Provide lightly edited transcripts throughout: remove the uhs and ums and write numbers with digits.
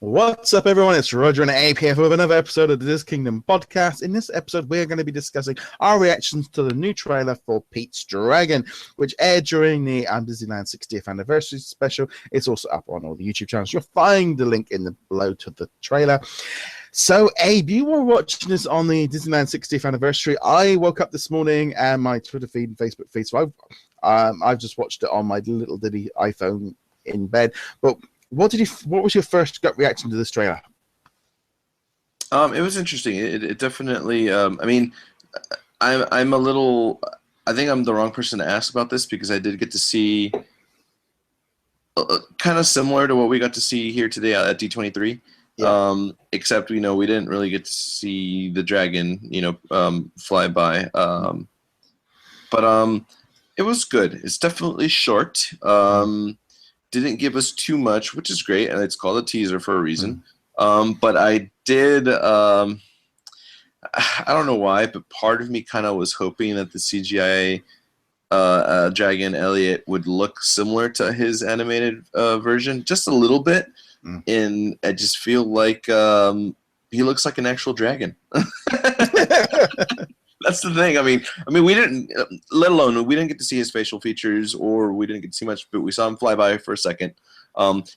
What's up, everyone? It's Roger and APF with another episode of the DisKingdom podcast. In this episode, we're going to be discussing our reactions to the new trailer for Pete's Dragon, which aired during the Disneyland 60th anniversary special. It's also up on all the YouTube channels. You'll find the link in the below to the trailer. So, Abe, you were watching this on the Disneyland 60th anniversary. I woke up this morning and my Twitter feed and Facebook feed, so I've just watched it on my little ditty iPhone in bed. But what was your first gut reaction to this trailer? It was interesting. It definitely. I mean, I'm a little. I think I'm the wrong person to ask about this because I did get to see kind of similar to what we got to see here today at D23. Yeah. Except we didn't really get to see the dragon, fly by. But it was good. It's definitely short. Didn't give us too much, which is great, and it's called a teaser for a reason. But I did, I don't know why, but part of me kind of was hoping that the CGI dragon Elliot would look similar to his animated version, just a little bit. And I just feel like he looks like an actual dragon. That's the thing. I mean, we didn't, let alone we didn't get to see his facial features, or we didn't get to see much, but we saw him fly by for a second.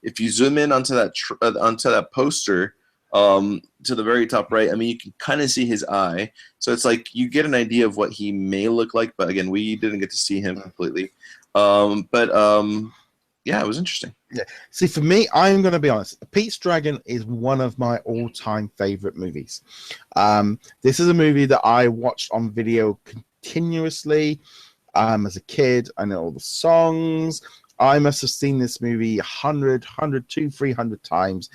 If you zoom in onto that poster, to the very top right, you can kind of see his eye. So it's like you get an idea of what he may look like, but again, we didn't get to see him completely. Yeah, it was interesting. Yeah. See, for me, I'm going to be honest. Pete's Dragon is one of my all-time favorite movies. This is a movie that I watched on video continuously as a kid. I know all the songs. I must have seen this movie 100, 300 times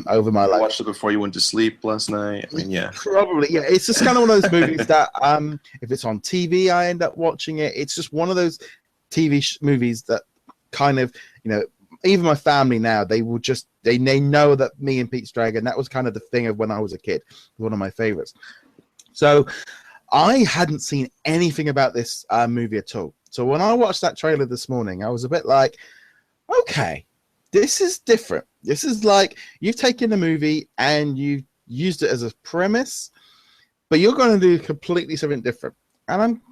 over my life. Watched it before you went to sleep last night. Yeah. Probably, yeah. It's just kind of one of those movies that if it's on TV, I end up watching it. It's just one of those TV movies that kind of, even my family now, they know that me and Pete's Dragon, that was kind of the thing of when I was a kid, one of my favorites. So I hadn't seen anything about this movie at all. So when I watched that trailer this morning, I was a bit like, okay, this is different. This is like you've taken a movie and you've used it as a premise, but you're going to do completely something different. And I'm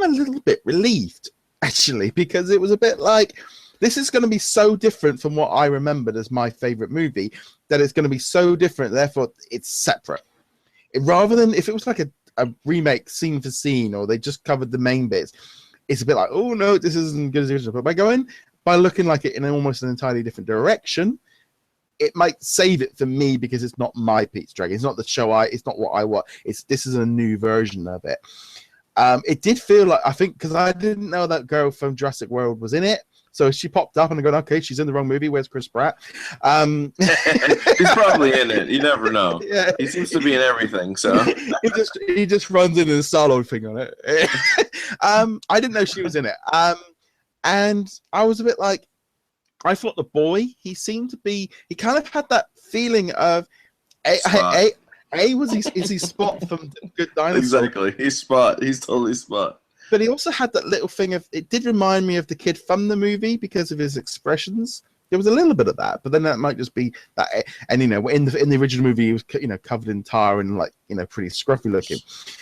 a little bit relieved, actually, because it was a bit like, this is going to be so different from what I remembered as my favorite movie that it's going to be so different, therefore it's separate. Rather than if it was like a remake scene for scene, or they just covered the main bits, it's a bit like, oh no, this isn't good as the original. But by looking like it in almost an entirely different direction, it might save it for me because it's not my Pete's Dragon. It's not the show it's not what I want. This is a new version of it. It did feel like, I think, because I didn't know that girl from Jurassic World was in it. So she popped up and I go, okay, she's in the wrong movie. Where's Chris Pratt? He's probably in it. You never know. Yeah. He seems to be in everything. So he just runs in a Star-Lord thing on it. I didn't know she was in it. And I was a bit like, I thought the boy, he kind of had that feeling of, is he Spot from Good Dinosaur? Exactly. He's Spot. He's totally Spot. But he also had that little thing of, it did remind me of the kid from the movie because of his expressions. There was a little bit of that, but then that might just be that. And in the original movie, he was covered in tar and pretty scruffy looking.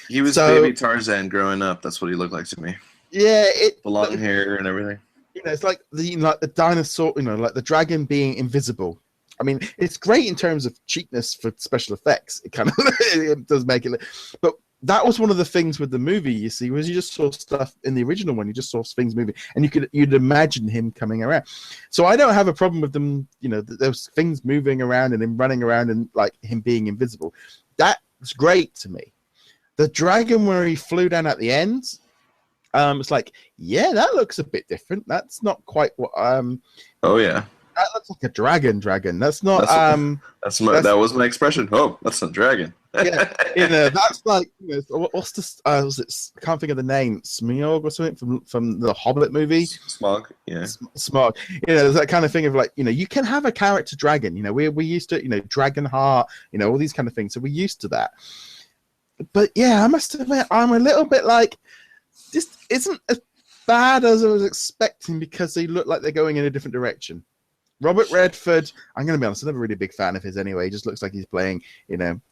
He was baby Tarzan growing up. That's what he looked like to me. Yeah, the long hair and everything. It's like the dinosaur. Like the dragon being invisible. I mean, it's great in terms of cheapness for special effects. It kind of it does make it, but that was one of the things with the movie, you see, was you just saw stuff in the original one. You just saw things moving, and you'd imagine him coming around. So I don't have a problem with them, those things moving around and him running around and like him being invisible. That's great to me. The dragon where he flew down at the end, it's like, yeah, that looks a bit different. That's not quite what. Oh yeah. That looks like a dragon. That's not. That was my expression. Oh, that's a dragon. Yeah, that's like, what's this? Was it? I can't think of the name. Smeagol or something from the Hobbit movie. Smog. Yeah. Smog. There's that kind of thing of like, you can have a character dragon. We used to, Dragon Heart. All these kind of things. So we're used to that. But yeah, I must admit, I'm a little bit like, this isn't as bad as I was expecting because they look like they're going in a different direction. Robert Redford, I'm going to be honest, I'm never really a big fan of his anyway. He just looks like he's playing,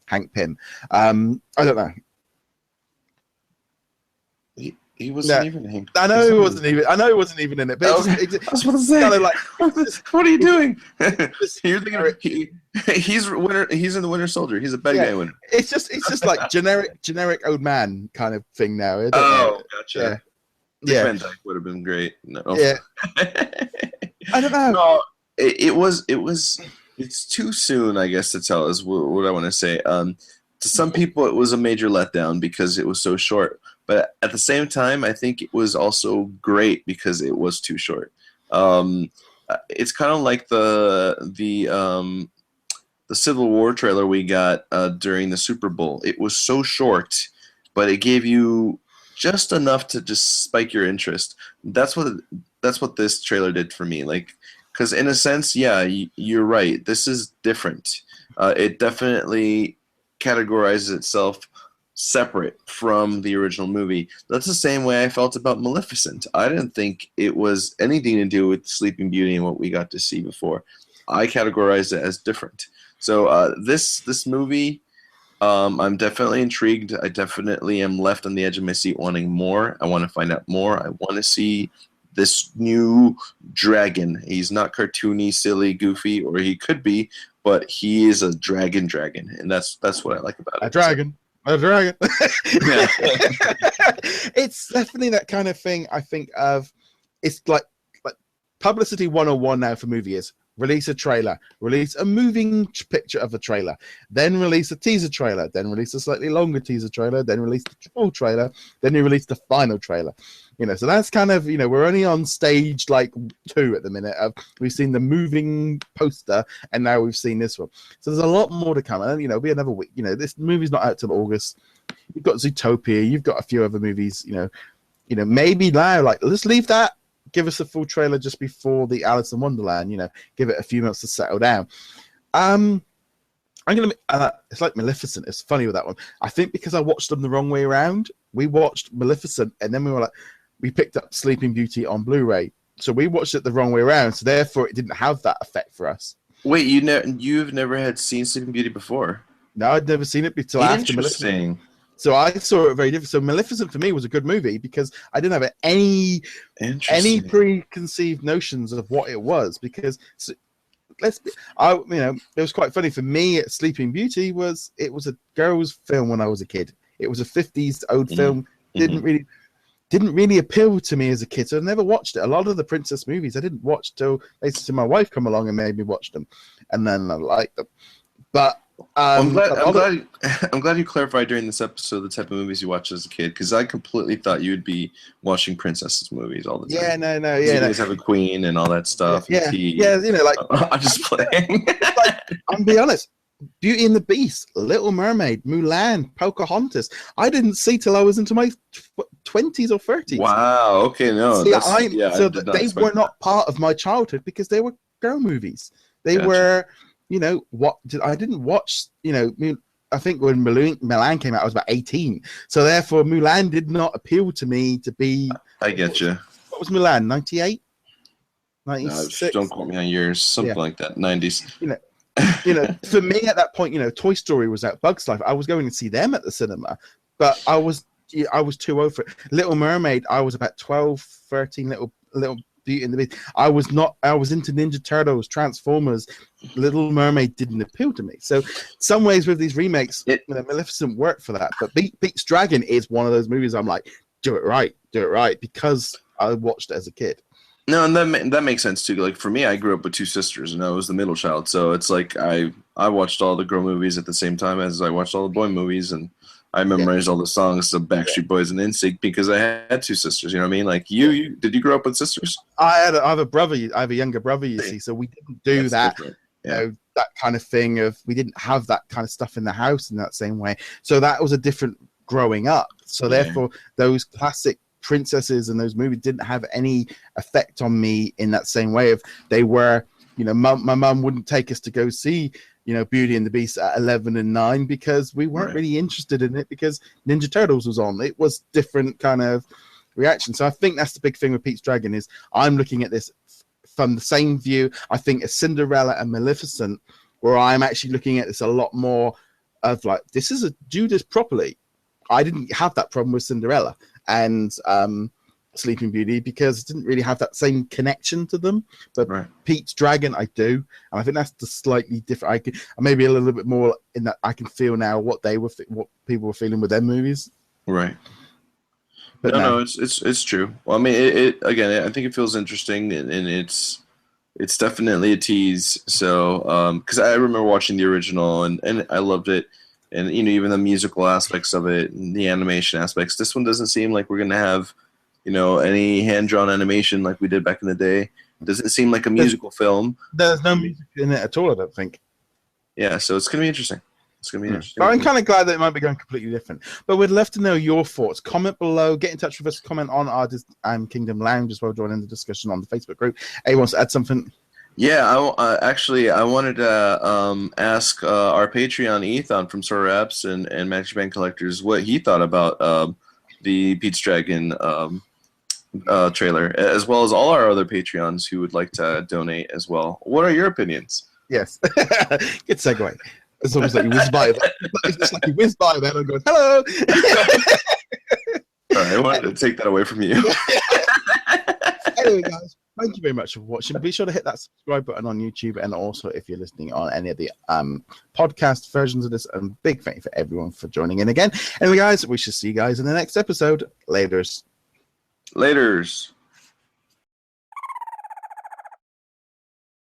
Hank Pym. I don't know. He wasn't even Hank. I know he wasn't even in it. But I was about to say, kind of like, what are you doing? You're thinking he's in the Winter Soldier. He's a bad guy winner. It's just like generic old man kind of thing now. Gotcha. Yeah. Van Dyke would have been great. No. Yeah. I don't know. No, it's too soon, I guess, to tell is what I want to say. To some people, it was a major letdown because it was so short. But at the same time, I think it was also great because it was too short. It's kind of like the Civil War trailer we got during the Super Bowl. It was so short, but it gave you just enough to just spike your interest. That's what this trailer did for me. Like, because in a sense, yeah, you're right. This is different. It definitely categorizes itself separate from the original movie. That's the same way I felt about Maleficent. I didn't think it was anything to do with Sleeping Beauty and what we got to see before. I categorized it as different. So this movie, I'm definitely intrigued. I definitely am left on the edge of my seat wanting more. I want to find out more. I want to see this new dragon. He's not cartoony, silly, goofy, or he could be, but he is a dragon, and that's what I like about it. A dragon. It's definitely that kind of thing. I think of it's like publicity 101 now for movie is release a trailer, release a moving picture of the trailer, then release a teaser trailer, then release a slightly longer teaser trailer, then release the full trailer, then you release the final trailer. So that's kind of, we're only on stage like 2 at the minute. We've seen the moving poster, and now we've seen this one. So there's a lot more to come. And it'll be another week. This movie's not out till August. You've got Zootopia. You've got a few other movies. Maybe now, like, let's leave that. Give us a full trailer just before the Alice in Wonderland. Give it a few months to settle down. I'm gonna. It's like Maleficent. It's funny with that one. I think because I watched them the wrong way around. We watched Maleficent, and then we were like, we picked up Sleeping Beauty on Blu-ray, so we watched it the wrong way around. So therefore, it didn't have that effect for us. Wait, you've never had seen Sleeping Beauty before? No, I'd never seen it until after Maleficent. So I saw it very different. So Maleficent for me was a good movie because I didn't have any preconceived notions of what it was. Because it was quite funny for me. Sleeping Beauty was a girl's film when I was a kid. It was a 50s old film. Didn't really appeal to me as a kid, so I never watched it. A lot of the princess movies I didn't watch till basically my wife come along and made me watch them, and then I liked them. But I'm glad you clarified during this episode the type of movies you watched as a kid, because I completely thought you would be watching princesses movies all the time. You guys have a queen and all that stuff. I'm just playing. I'm be honest. Beauty and the Beast, Little Mermaid, Mulan, Pocahontas. I didn't see till I was into my 20s or 30s. Wow. Okay. No. They were not part of my childhood because they were girl movies. They were. I didn't watch. I think when Mulan came out, I was about 18. So therefore, Mulan did not appeal to me to be. I get you. What was Mulan? 98. 96. Don't quote me on years. Something like that. 90s. For me at that point, Toy Story was out, Bug's Life. I was going to see them at the cinema, but I was too old for it. Little Mermaid, I was about 12, 13. Little Beauty and the Beast. I was into Ninja Turtles, Transformers. Little Mermaid didn't appeal to me. So, some ways with these remakes, Maleficent worked for that. But Pete's Dragon is one of those movies I'm like, do it right, because I watched it as a kid. No, and that makes sense too. Like for me, I grew up with 2 sisters, and I was the middle child. So it's like I watched all the girl movies at the same time as I watched all the boy movies, and I memorized all the songs of Backstreet Boys and NSYNC because I had 2 sisters. You know what I mean? Like you did you grow up with sisters? I have a brother. I have a younger brother. You see, so we didn't do that. That kind of thing of we didn't have that kind of stuff in the house in that same way. So that was a different growing up. So therefore, those classic princesses and those movies didn't have any effect on me in that same way. Of they were, my mum wouldn't take us to go see, Beauty and the Beast at 11 and 9 because we weren't really interested in it because Ninja Turtles was on. It was different kind of reaction. So I think that's the big thing with Pete's Dragon is I'm looking at this from the same view, I think, as Cinderella and Maleficent, where I'm actually looking at this a lot more of like, do this properly. I didn't have that problem with Cinderella and Sleeping Beauty because it didn't really have that same connection to them. But Right. Pete's Dragon, I do, and I think that's the slightly different. Maybe a little bit more in that I can feel now what people were feeling with their movies. Right. But no, it's true. Well, I mean, it again. I think it feels interesting, and it's definitely a tease. So, because I remember watching the original, and I loved it, and even the musical aspects of it, and the animation aspects. This one doesn't seem like we're gonna have, any hand-drawn animation like we did back in the day. It doesn't seem like a musical film. There's no music in it at all, I don't think. Yeah, so it's gonna be interesting. It's gonna be interesting. But I'm kind of glad that it might be going completely different. But we'd love to know your thoughts. Comment below. Get in touch with us. Comment on our Kingdom Lounge as well. Join in the discussion on the Facebook group. Hey, wants to add something? Yeah, I wanted to ask our Patreon Ethan from Sora Apps and Magic Band Collectors what he thought about the Pete's Dragon trailer, as well as all our other Patreons who would like to donate as well. What are your opinions? Yes. Good segue. It's almost like you whiz by. It's just like you whiz by them and go, hello. All right, I wanted to take that away from you. Anyway, guys, thank you very much for watching. Be sure to hit that subscribe button on YouTube, and also if you're listening on any of the podcast versions of this, and big thank you for everyone for joining in again. Anyway, guys, we shall see you guys in the next episode. Laters.